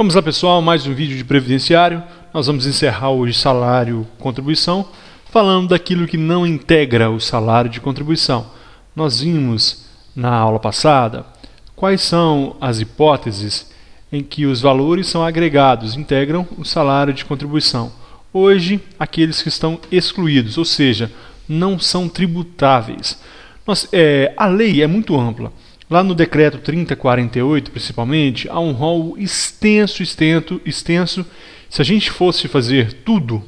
Vamos lá, pessoal, mais um vídeo de previdenciário. Nós vamos encerrar hoje salário contribuição, falando daquilo que não integra o salário de contribuição. Nós vimos na aula passada quais são as hipóteses em que os valores são agregados, integram o salário de contribuição. Hoje, aqueles que estão excluídos, ou seja, não são tributáveis. A lei é muito ampla. Lá no decreto 3048, principalmente, há um rol extenso. Se a gente fosse fazer tudo,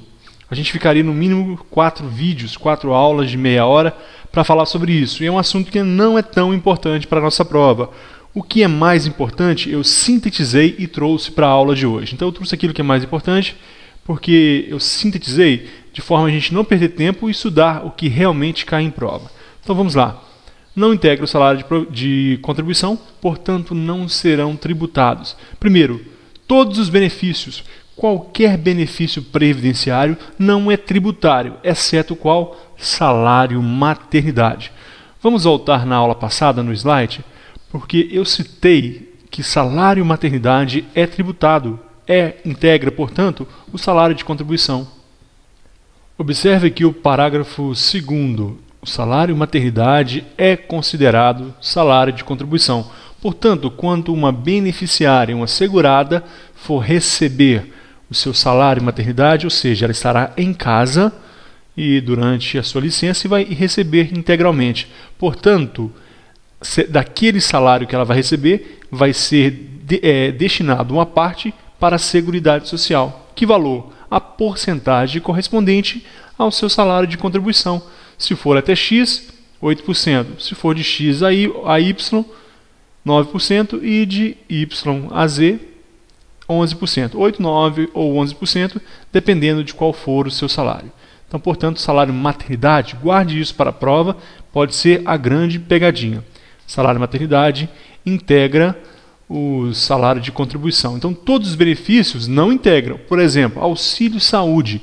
a gente ficaria no mínimo 4 vídeos, 4 aulas de meia hora para falar sobre isso. E é um assunto que não é tão importante para a nossa prova. O que é mais importante, eu sintetizei e trouxe para a aula de hoje. Então eu trouxe aquilo que é mais importante, porque eu sintetizei de forma a gente não perder tempo e estudar o que realmente cai em prova. Então vamos lá. Não integra o salário de contribuição, portanto não serão tributados. Primeiro, todos os benefícios, qualquer benefício previdenciário não é tributário, exceto qual? Salário maternidade. Vamos voltar na aula passada no slide, porque eu citei que salário maternidade é tributado, integra, portanto, o salário de contribuição. Observe aqui o parágrafo 2º. O salário maternidade é considerado salário de contribuição. Portanto, quando uma beneficiária, uma segurada, for receber o seu salário maternidade, ou seja, ela estará em casa e durante a sua licença vai receber integralmente. Portanto, daquele salário que ela vai receber, vai ser destinado uma parte para a Seguridade Social. Que valor? A porcentagem correspondente ao seu salário de contribuição. Se for até X, 8%. Se for de X a Y, 9%. E de Y a Z, 11%. 8%, 9% ou 11%, dependendo de qual for o seu salário. Então, portanto, salário maternidade, guarde isso para a prova, pode ser a grande pegadinha. Salário maternidade integra o salário de contribuição. Então, todos os benefícios não integram. Por exemplo, auxílio saúde.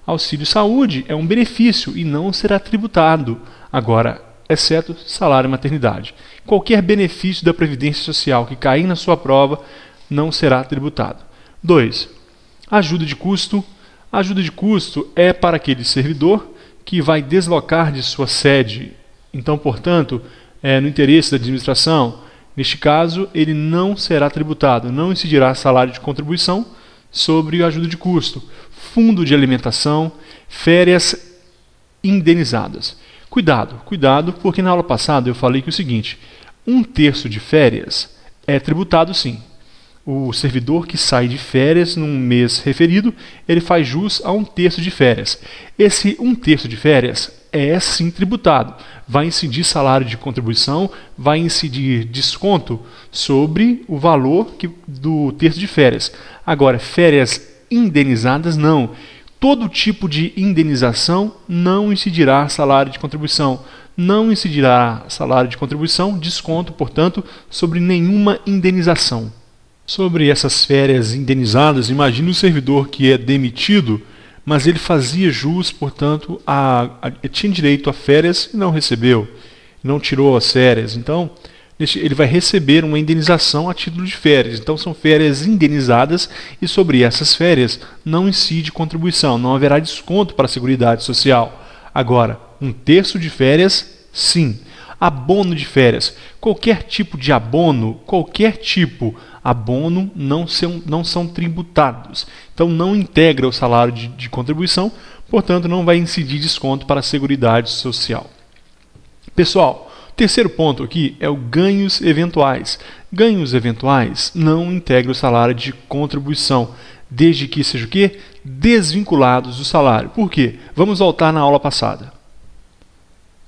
Auxílio saúde é um benefício e não será tributado, agora, exceto salário maternidade. Qualquer benefício da Previdência Social que cair na sua prova não será tributado. 2. Ajuda de custo. Ajuda de custo é para aquele servidor que vai deslocar de sua sede. Então, portanto, no interesse da administração, neste caso, ele não será tributado, não incidirá salário de contribuição sobre a ajuda de custo. Fundo de alimentação, férias indenizadas. Cuidado, porque na aula passada eu falei que o seguinte, 1/3 de férias é tributado sim. O servidor que sai de férias num mês referido, ele faz jus a 1/3 de férias. Esse 1/3 de férias é sim tributado. Vai incidir salário de contribuição, vai incidir desconto sobre o valor do terço de férias. Agora, férias indenizadas não. Todo tipo de indenização não incidirá salário de contribuição. Não incidirá salário de contribuição, desconto, portanto, sobre nenhuma indenização. Sobre essas férias indenizadas, imagine um servidor que é demitido, mas ele fazia jus, portanto, tinha direito a férias e não recebeu, não tirou as férias. Então, ele vai receber uma indenização a título de férias. Então, são férias indenizadas e sobre essas férias não incide contribuição, não haverá desconto para a Seguridade Social. Agora, 1/3 de férias, sim. Abono de férias. Qualquer tipo de abono, não são tributados. Então, não integra o salário de contribuição, portanto, não vai incidir desconto para a Seguridade Social. Pessoal, terceiro ponto aqui é o ganhos eventuais. Ganhos eventuais não integram o salário de contribuição, desde que seja o quê? Desvinculados do salário. Por quê? Vamos voltar na aula passada.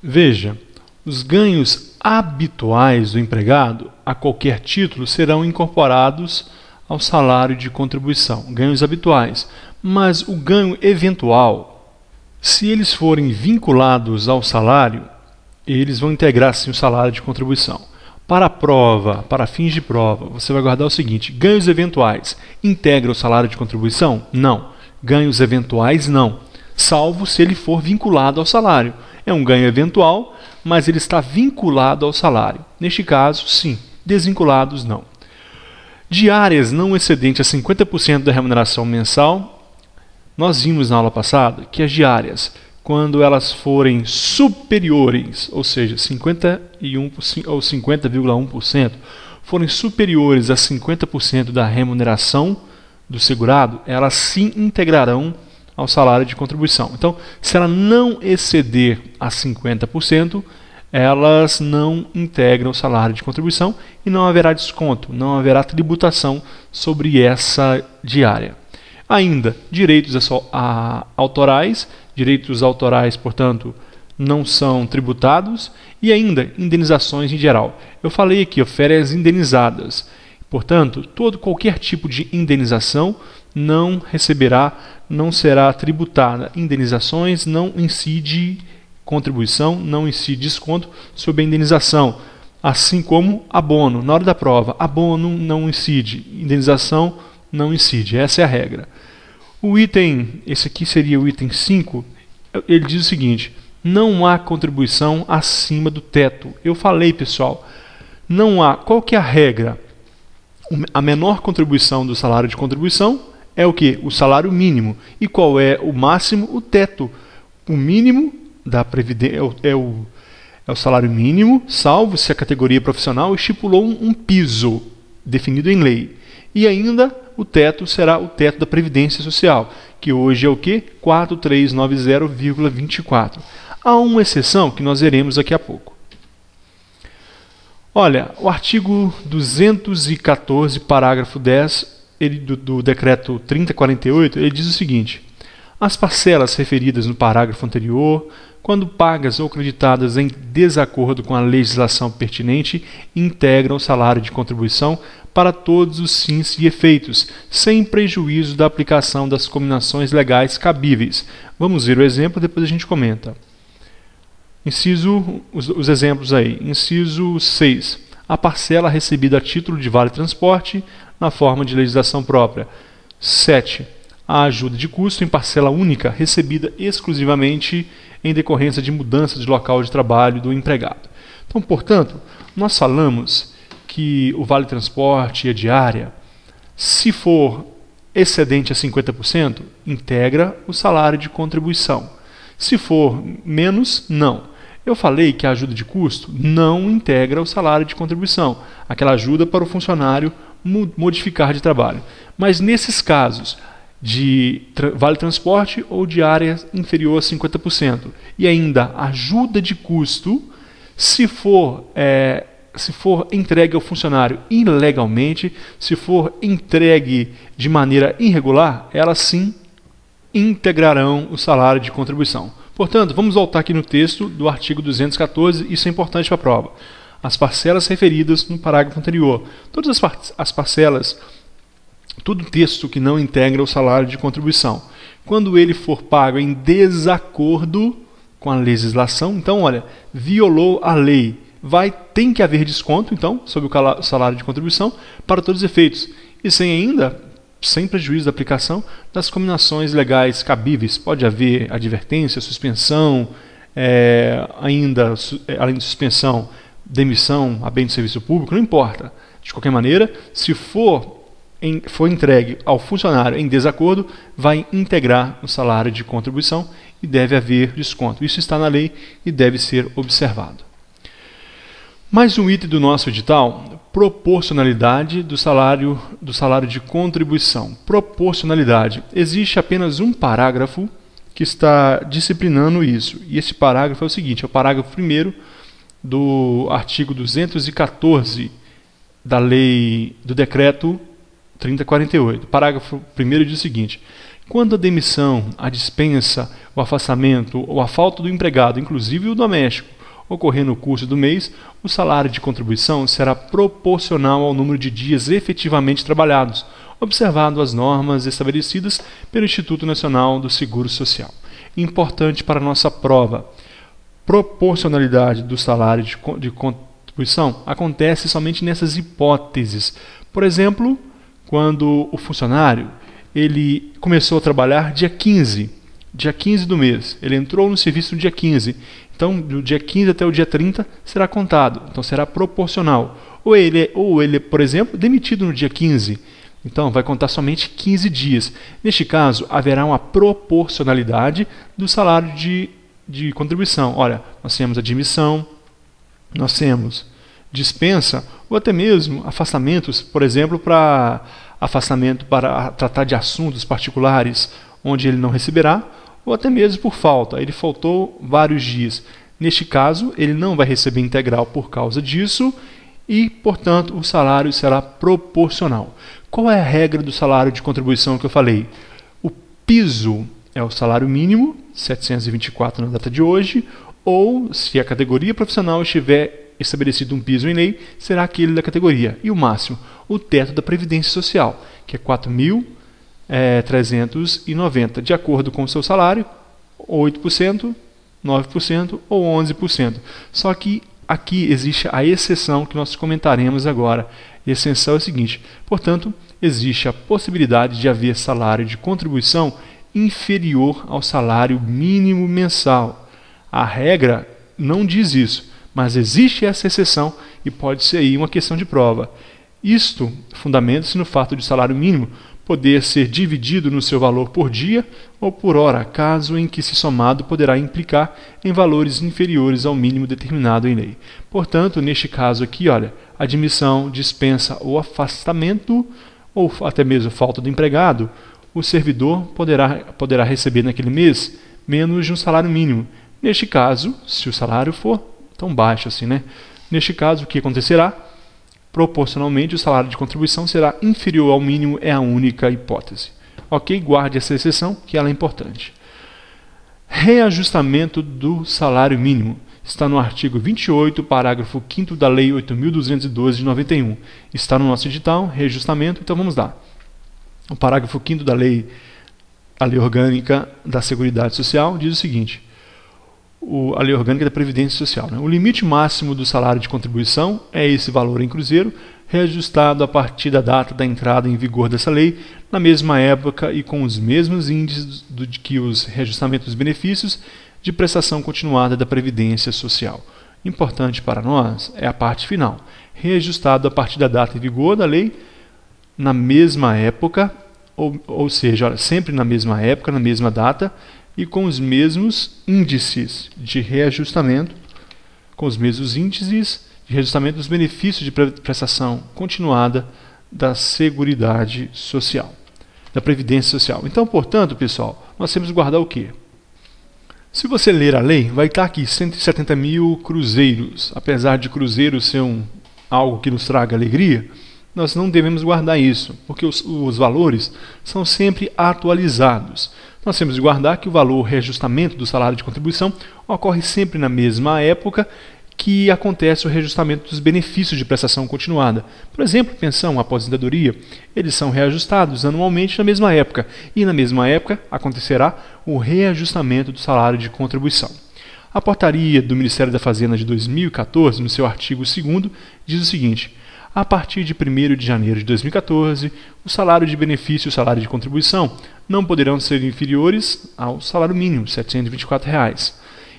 Veja, os ganhos habituais do empregado, a qualquer título, serão incorporados ao salário de contribuição. Ganhos habituais. Mas o ganho eventual, se eles forem vinculados ao salário, eles vão integrar sim o salário de contribuição. Para a prova, para fins de prova, você vai guardar o seguinte: ganhos eventuais integra o salário de contribuição? Não. Ganhos eventuais não, salvo se ele for vinculado ao salário. É um ganho eventual, mas ele está vinculado ao salário. Neste caso, sim. Desvinculados, não. Diárias não excedentes a 50% da remuneração mensal, nós vimos na aula passada que as diárias, quando elas forem superiores, ou seja, 51 ou 50,1%, forem superiores a 50% da remuneração do segurado, elas sim integrarão ao salário de contribuição. Então, se ela não exceder a 50%, elas não integram o salário de contribuição e não haverá desconto, não haverá tributação sobre essa diária. Ainda, direitos autorais, portanto, não são tributados, e ainda indenizações em geral. Eu falei aqui, férias indenizadas. Portanto, qualquer tipo de indenização não será tributada. Indenizações não incide contribuição, não incide desconto sobre a indenização. Assim como abono. Na hora da prova, abono não incide, indenização não incide. Essa é a regra. Esse aqui seria o item 5, ele diz o seguinte: não há contribuição acima do teto. Eu falei, pessoal, não há. Qual que é a regra? A menor contribuição do salário de contribuição é o quê? O salário mínimo. E qual é o máximo? O teto. O mínimo da previdência é o salário mínimo, salvo se a categoria profissional estipulou um piso definido em lei. E ainda o teto será o teto da Previdência Social, que hoje é o quê? 4390,24. Há uma exceção que nós veremos daqui a pouco. Olha, o artigo 214, parágrafo 10 do decreto 3048, ele diz o seguinte: as parcelas referidas no parágrafo anterior, quando pagas ou creditadas em desacordo com a legislação pertinente, integram o salário de contribuição para todos os fins e efeitos, sem prejuízo da aplicação das combinações legais cabíveis. Vamos ver o exemplo, depois a gente comenta. Os exemplos aí. Inciso 6. A parcela recebida a título de vale-transporte na forma de legislação própria. 7. A ajuda de custo em parcela única recebida exclusivamente em decorrência de mudança de local de trabalho do empregado. Então, portanto, nós falamos que o vale-transporte e a diária, se for excedente a 50%, integra o salário de contribuição. Se for menos, não. Eu falei que a ajuda de custo não integra o salário de contribuição, aquela ajuda para o funcionário modificar de trabalho. Mas nesses casos de vale-transporte ou diária inferior a 50%, e ainda ajuda de custo, se for entregue ao funcionário ilegalmente, se for entregue de maneira irregular, elas sim integrarão o salário de contribuição. Portanto, vamos voltar aqui no texto do artigo 214, isso é importante para a prova. As parcelas referidas no parágrafo anterior. Todas as parcelas, todo texto que não integra o salário de contribuição, quando ele for pago em desacordo com a legislação, então, olha, violou a lei, tem que haver desconto, então, sobre o salário de contribuição, para todos os efeitos. E sem prejuízo da aplicação das combinações legais cabíveis. Pode haver advertência, suspensão, além de suspensão, demissão a bem do serviço público, não importa. De qualquer maneira, se for entregue ao funcionário em desacordo, vai integrar o salário de contribuição e deve haver desconto. Isso está na lei e deve ser observado. Mais um item do nosso edital: proporcionalidade do salário de contribuição. Proporcionalidade. Existe apenas um parágrafo que está disciplinando isso. E esse parágrafo é o seguinte: é o parágrafo 1º do artigo 214 da lei do decreto 3048. Parágrafo 1º diz o seguinte: quando a demissão, a dispensa, o afastamento ou a falta do empregado, inclusive o doméstico, ocorrer no curso do mês, o salário de contribuição será proporcional ao número de dias efetivamente trabalhados, observado as normas estabelecidas pelo Instituto Nacional do Seguro Social. Importante para a nossa prova: proporcionalidade do salário de contribuição acontece somente nessas hipóteses. Por exemplo, quando o funcionário ele começou a trabalhar dia 15 dia 15 do mês. Ele entrou no serviço no dia 15. Então, do dia 15 até o dia 30 será contado. Então, será proporcional. Ou ele, por exemplo, demitido no dia 15. Então, vai contar somente 15 dias. Neste caso, haverá uma proporcionalidade do salário de contribuição. Olha, nós temos admissão, nós temos dispensa, ou até mesmo afastamentos, por exemplo, para afastamento para tratar de assuntos particulares, onde ele não receberá, ou até mesmo por falta. Ele faltou vários dias. Neste caso, ele não vai receber integral por causa disso e, portanto, o salário será proporcional. Qual é a regra do salário de contribuição que eu falei? O piso é o salário mínimo, 724 na data de hoje, ou, se a categoria profissional estiver estabelecido um piso em lei, será aquele da categoria. E o máximo, o teto da Previdência Social, que é 4.390, de acordo com o seu salário, 8%, 9% ou 11%. Só que aqui existe a exceção que nós comentaremos agora. A exceção é a seguinte: portanto, existe a possibilidade de haver salário de contribuição inferior ao salário mínimo mensal. A regra não diz isso, mas existe essa exceção e pode ser aí uma questão de prova. Isto fundamenta-se no fato de o salário mínimo poder ser dividido no seu valor por dia ou por hora, caso em que, se somado, poderá implicar em valores inferiores ao mínimo determinado em lei. Portanto, neste caso aqui, olha, admissão, dispensa ou afastamento, ou até mesmo falta do empregado, o servidor poderá receber naquele mês menos de um salário mínimo. Neste caso, se o salário for tão baixo assim, né? Neste caso, o que acontecerá? Proporcionalmente, o salário de contribuição será inferior ao mínimo, é a única hipótese. Ok? Guarde essa exceção, que ela é importante. Reajustamento do salário mínimo. Está no artigo 28, parágrafo 5º da Lei 8.212 de 91. Está no nosso edital, reajustamento, então vamos lá. O parágrafo 5º da Lei Orgânica da Seguridade Social diz o seguinte: a Lei Orgânica da Previdência Social, né? O limite máximo do salário de contribuição é esse valor em cruzeiro, reajustado a partir da data da entrada em vigor dessa lei, na mesma época e com os mesmos índices que os reajustamentos dos benefícios de prestação continuada da Previdência Social. Importante para nós é a parte final: reajustado a partir da data em vigor da lei, na mesma época, ou seja, olha, sempre na mesma época, na mesma data, e com os mesmos índices de reajustamento, dos benefícios de prestação continuada da Seguridade Social, da Previdência Social. Então, portanto, pessoal, nós temos que guardar o quê? Se você ler a lei, vai estar aqui 170 mil cruzeiros. Apesar de cruzeiro ser algo que nos traga alegria, nós não devemos guardar isso, porque os valores são sempre atualizados. Nós temos de guardar que o valor reajustamento do salário de contribuição ocorre sempre na mesma época que acontece o reajustamento dos benefícios de prestação continuada. Por exemplo, pensão, aposentadoria, eles são reajustados anualmente na mesma época, e na mesma época acontecerá o reajustamento do salário de contribuição. A portaria do Ministério da Fazenda de 2014, no seu artigo 2º, diz o seguinte: a partir de 1º de janeiro de 2014, o salário de benefício e o salário de contribuição não poderão ser inferiores ao salário mínimo, R$ 724,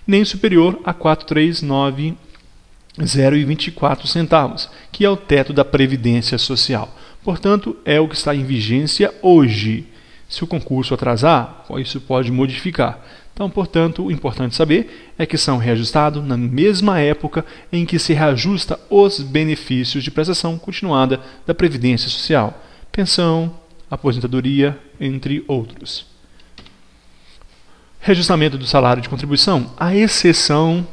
nem superior a R$ 439,24, que é o teto da Previdência Social. Portanto, é o que está em vigência hoje. Se o concurso atrasar, isso pode modificar. Então, portanto, o importante saber é que são reajustados na mesma época em que se reajusta os benefícios de prestação continuada da Previdência Social, pensão, aposentadoria, entre outros. Reajustamento do salário de contribuição. A exceção,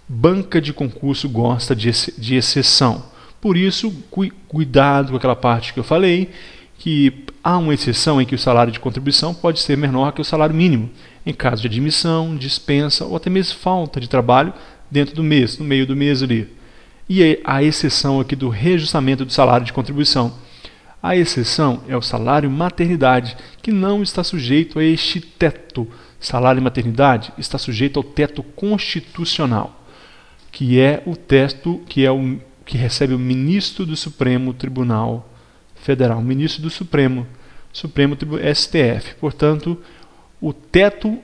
banca de concurso gosta de exceção. Por isso, cuidado com aquela parte que eu falei, que há uma exceção em que o salário de contribuição pode ser menor que o salário mínimo, em caso de admissão, dispensa ou até mesmo falta de trabalho dentro do mês, no meio do mês ali. E a exceção aqui do reajustamento do salário de contribuição. A exceção é o salário maternidade, que não está sujeito a este teto. Salário maternidade está sujeito ao teto constitucional, que é o teto que recebe o ministro do Supremo Tribunal Federal, ministro do Supremo STF. Portanto, O teto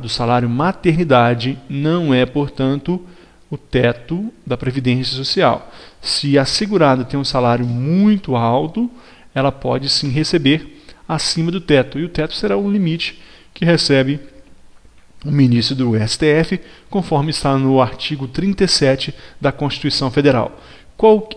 do salário maternidade não é, portanto, o teto da Previdência Social. Se a segurada tem um salário muito alto, ela pode sim receber acima do teto, e o teto será o limite que recebe o ministro do STF, conforme está no artigo 37 da Constituição Federal.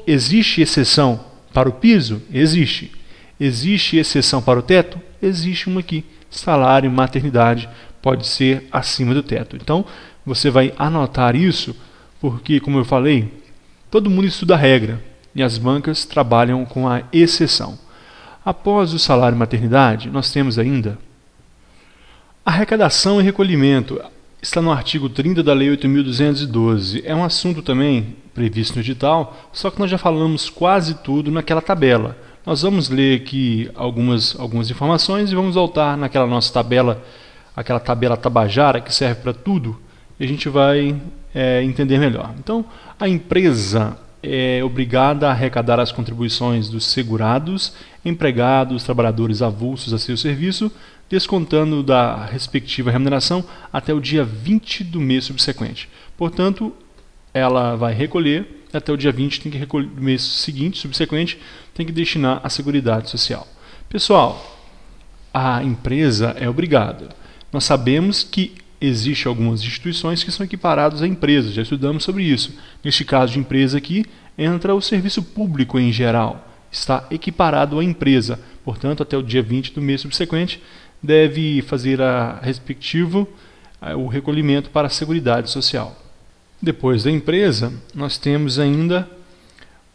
Existe exceção para o piso? Existe. Existe exceção para o teto? Existe uma aqui. Salário maternidade pode ser acima do teto. Então, você vai anotar isso, porque, como eu falei, todo mundo estuda a regra e as bancas trabalham com a exceção. Após o salário maternidade, nós temos ainda arrecadação e recolhimento. Está no artigo 30 da Lei 8.212. É um assunto também previsto no edital, só que nós já falamos quase tudo naquela tabela. Nós vamos ler aqui algumas informações e vamos voltar naquela nossa tabela, aquela tabela tabajara que serve para tudo, e a gente vai entender melhor. Então, a empresa é obrigada a arrecadar as contribuições dos segurados, empregados, trabalhadores avulsos a seu serviço, descontando da respectiva remuneração até o dia 20 do mês subsequente. Portanto, ela vai recolher até o dia 20, tem que recolher no mês seguinte, subsequente, tem que destinar à Seguridade Social. Pessoal, a empresa é obrigada. Nós sabemos que existem algumas instituições que são equiparadas a empresas, já estudamos sobre isso. Neste caso de empresa aqui, entra o serviço público em geral, está equiparado à empresa. Portanto, até o dia 20 do mês subsequente, deve fazer o recolhimento para a Seguridade Social. Depois da empresa, nós temos ainda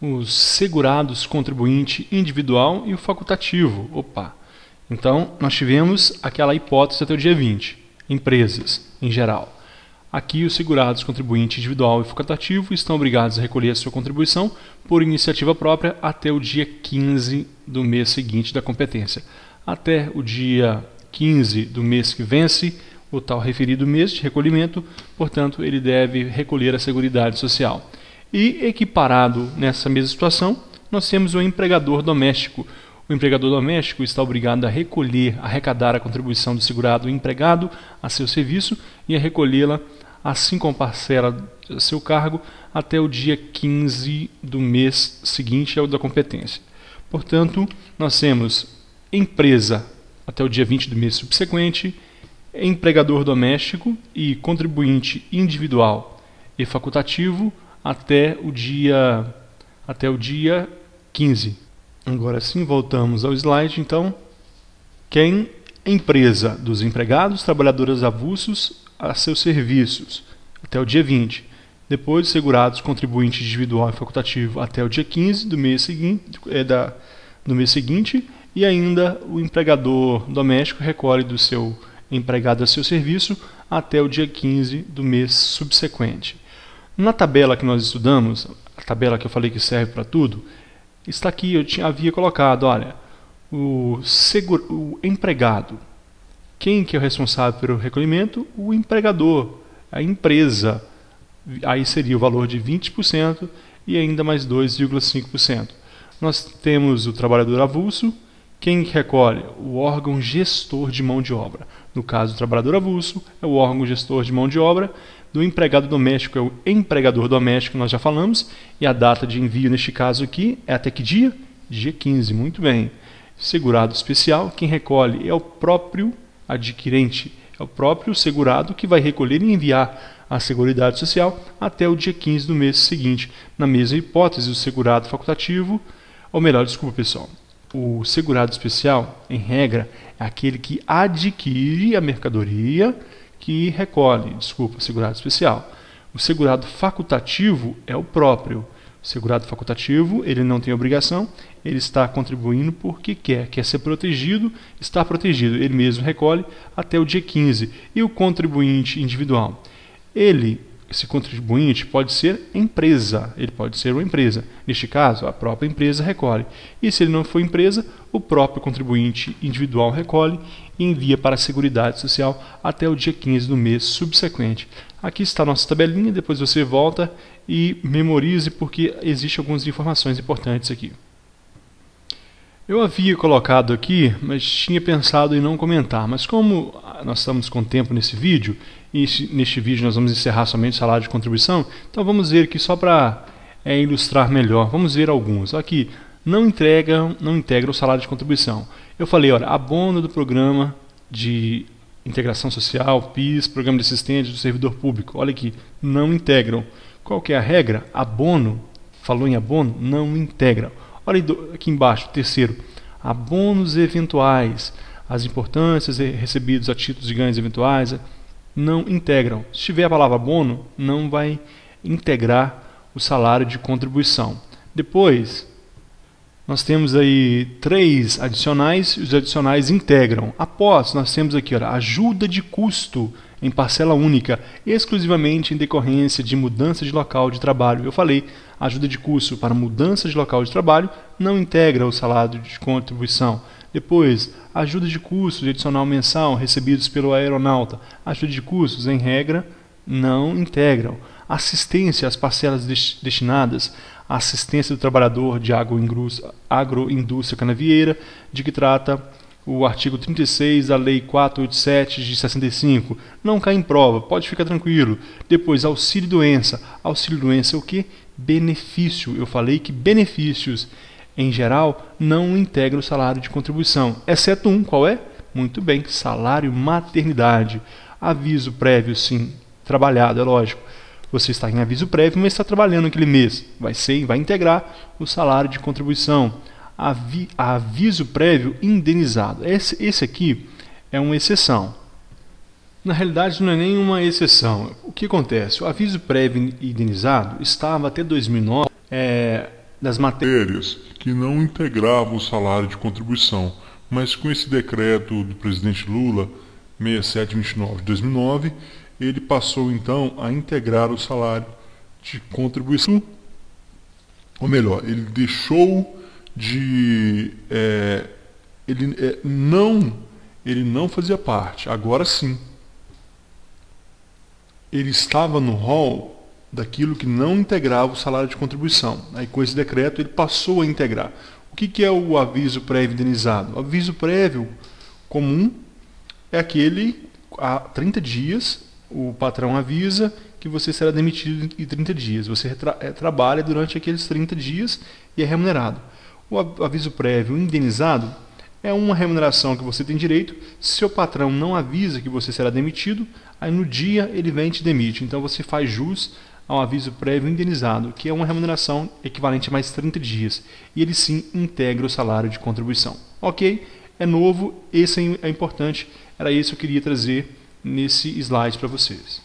os segurados contribuinte individual e o facultativo. Então, nós tivemos aquela hipótese até o dia 20, empresas em geral. Aqui, os segurados contribuinte individual e facultativo estão obrigados a recolher a sua contribuição por iniciativa própria até o dia 15 do mês seguinte da competência. Até o dia 15 do mês que vence o tal referido mês de recolhimento, portanto, ele deve recolher a Seguridade Social. E, equiparado nessa mesma situação, nós temos o empregador doméstico. O empregador doméstico está obrigado a arrecadar a contribuição do segurado empregado a seu serviço e a recolhê-la, assim como parcela a seu cargo, até o dia 15 do mês seguinte ao da competência. Portanto, nós temos empresa até o dia 20 do mês subsequente, empregador doméstico e contribuinte individual e facultativo até o dia 15. Agora sim, voltamos ao slide. Então, empresa dos empregados, trabalhadores avulsos a seus serviços até o dia 20. Depois, segurados, contribuinte individual e facultativo até o dia 15 do mês seguinte, e ainda o empregador doméstico recolhe do seu empregado a seu serviço até o dia 15 do mês subsequente. Na tabela que nós estudamos, a tabela que eu falei que serve para tudo, está aqui, eu havia colocado, olha, o empregado. Quem que é o responsável pelo recolhimento? O empregador, a empresa. Aí seria o valor de 20% e ainda mais 2,5%. Nós temos o trabalhador avulso. Quem recolhe? O órgão gestor de mão de obra. No caso do trabalhador avulso, é o órgão gestor de mão de obra. Do empregado doméstico é o empregador doméstico, nós já falamos. E a data de envio, neste caso aqui, é até que dia? Dia 15, muito bem. Segurado especial, quem recolhe é o próprio adquirente. É o próprio segurado que vai recolher e enviar à Seguridade Social até o dia 15 do mês seguinte. Na mesma hipótese, o segurado facultativo, ou melhor, desculpa pessoal, o segurado especial, em regra, é aquele que adquire a mercadoria que recolhe. Segurado especial. O segurado facultativo é o próprio. O segurado facultativo, ele não tem obrigação, ele está contribuindo porque quer ser protegido, está protegido. Ele mesmo recolhe até o dia 15. E o contribuinte individual? Esse contribuinte pode ser empresa, ele pode ser uma empresa. Neste caso, a própria empresa recolhe. E se ele não for empresa, o próprio contribuinte individual recolhe e envia para a Seguridade Social até o dia 15 do mês subsequente. Aqui está a nossa tabelinha, depois você volta e memorize porque existem algumas informações importantes aqui. Eu havia colocado aqui, mas tinha pensado em não comentar. Mas como nós estamos com tempo nesse vídeo, e neste vídeo nós vamos encerrar somente o salário de contribuição, então vamos ver aqui só para ilustrar melhor. Vamos ver alguns. Aqui, não integra o salário de contribuição. Eu falei, olha, abono do programa de integração social, PIS, programa de assistente do servidor público. Olha aqui, não integram. Qual que é a regra? Abono, falou em abono, não integram. Olha aqui embaixo, terceiro, abonos eventuais, as importâncias recebidas a títulos de ganhos eventuais, não integram. Se tiver a palavra abono, não vai integrar o salário de contribuição. Depois, nós temos aí 3 adicionais, os adicionais integram. Após, nós temos aqui, olha, ajuda de custo em parcela única, exclusivamente em decorrência de mudança de local de trabalho. Eu falei, ajuda de custo para mudança de local de trabalho não integra o salário de contribuição. Depois, ajuda de custos de adicional mensal recebidos pelo aeronauta. Ajuda de custos, em regra, não integram. Assistência às parcelas destinadas à assistência do trabalhador de agroindústria canavieira, de que trata o artigo 36 da Lei 487 de 65. Não cai em prova, pode ficar tranquilo. Depois, auxílio-doença. Auxílio-doença é o que? Benefício. Eu falei que benefícios, em geral, não integram o salário de contribuição, exceto um, qual é? Muito bem, salário maternidade. Aviso prévio, sim, trabalhado, é lógico. Você está em aviso prévio, mas está trabalhando aquele mês. Vai integrar o salário de contribuição. Aviso prévio indenizado. Esse aqui é uma exceção. Na realidade, não é nenhuma exceção. O que acontece? O aviso prévio indenizado estava até 2009 das matérias que não integravam o salário de contribuição. Mas com esse decreto do presidente Lula, 6729 de 2009, ele passou então a integrar o salário de contribuição. Ou melhor, ele deixou de... ele não fazia parte. Agora sim. Ele estava no rol daquilo que não integrava o salário de contribuição. Aí com esse decreto ele passou a integrar. O que é o aviso prévio indenizado? O aviso prévio comum é aquele há 30 dias... O patrão avisa que você será demitido em 30 dias. Você trabalha durante aqueles 30 dias e é remunerado. O aviso prévio indenizado é uma remuneração que você tem direito. Se seu patrão não avisa que você será demitido, aí no dia ele vem e te demite. Então você faz jus ao aviso prévio indenizado, que é uma remuneração equivalente a mais 30 dias. E ele sim integra o salário de contribuição. Ok? É novo, esse é importante. Era isso que eu queria trazer nesse slide para vocês.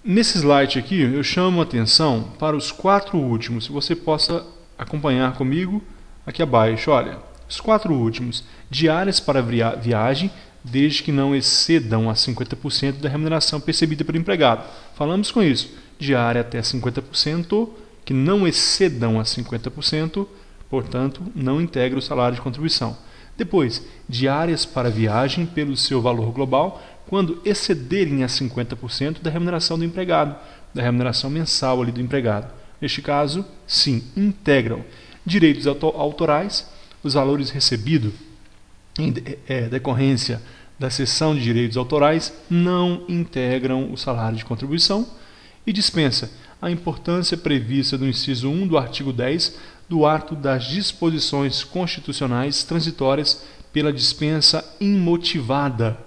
Nesse slide aqui eu chamo a atenção para os 4 últimos, se você possa acompanhar comigo aqui abaixo. Olha, os 4 últimos, diárias para viagem, desde que não excedam a 50% da remuneração percebida pelo empregado. Falamos com isso, diária até 50%, que não excedam a 50%, portanto não integra o salário de contribuição. Depois, diárias para viagem pelo seu valor global, quando excederem a 50% da remuneração do empregado, da remuneração mensal ali do empregado. Neste caso, sim, integram. Direitos autorais, os valores recebidos em decorrência da cessão de direitos autorais não integram o salário de contribuição. E dispensa a importância prevista no inciso 1 do artigo 10 do ato das disposições constitucionais transitórias pela dispensa imotivada.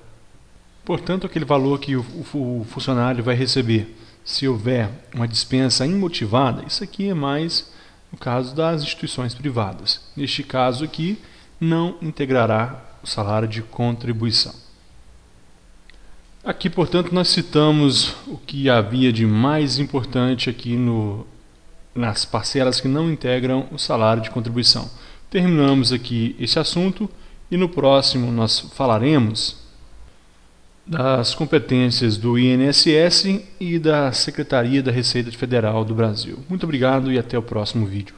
Portanto, aquele valor que o funcionário vai receber, se houver uma dispensa imotivada, isso aqui é mais no caso das instituições privadas. Neste caso aqui, não integrará o salário de contribuição. Aqui, portanto, nós citamos o que havia de mais importante aqui nas parcelas que não integram o salário de contribuição. Terminamos aqui esse assunto e no próximo nós falaremos das competências do INSS e da Secretaria da Receita Federal do Brasil. Muito obrigado e até o próximo vídeo.